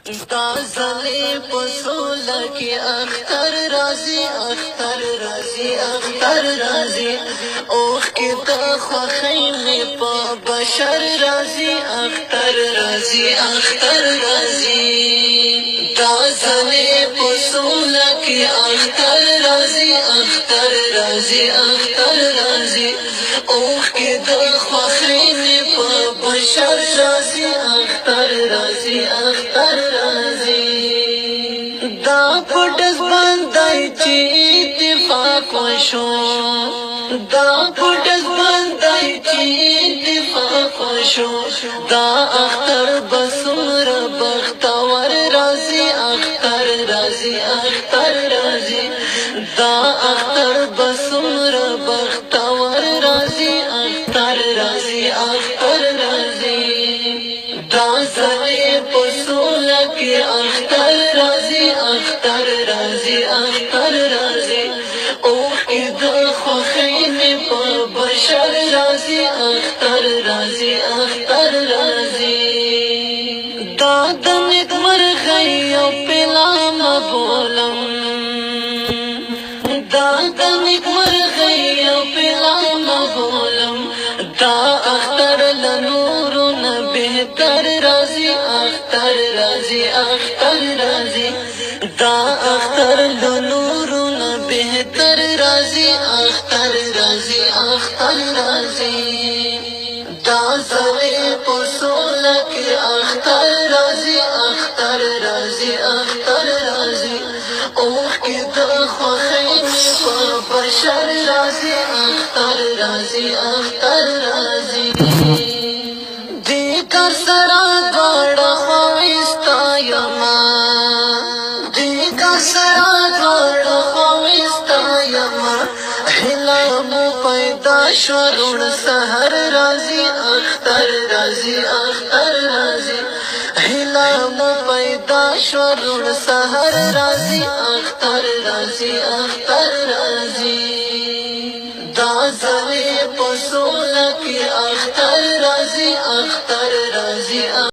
دا زلی پسولا کی اختر رازی اختر رازی اختر رازی اوخ کی دا خوخی می پا بشر رازی اختر رازی اختر رازی دا زلی پسولا کی اختر رازی اختر رازی اختر رازی اوخ کی دا خوخی می پا بشر رازی اختر رازی اختر دا پټس باندې چې اتفاق وشو دا پټس باندې چې اتفاق وشو دا اختر بسمر بختور رازي اختر رازي اختر رازي دا اختر بسمر بختور رازي اختر رازي اختر رازي دا زوی پسولا کی اختر رازی اختر رازی اختر رازی اوخ کی دا خوخین پا بشر رازی اختر رازی اختر رازی دا دنک مرغی او پلام بولم دا دنک مرغی او پلام بولم دا اختر لنورو بهتر رازی اختر رازی اختر رازی دا اختر لنورو بهتر رازی اختر رازی اختر رازی دا زوی پسولا کی اختر رازی اختر رازی اختر رازی اوخ کی دا خوخی پا بشر رازی اختر رازی اختر رازی دیگر سرا دوڑا خواستا یما دیگر سرا دوڑا خواستا یما حلامو پیدا شورون سہر رازی اختر رازی اختر رازی حلامو پیدا شورون سہر رازی اختر رازی اختر رازی دا زوی پسولا کی اختر رازی اختر رازی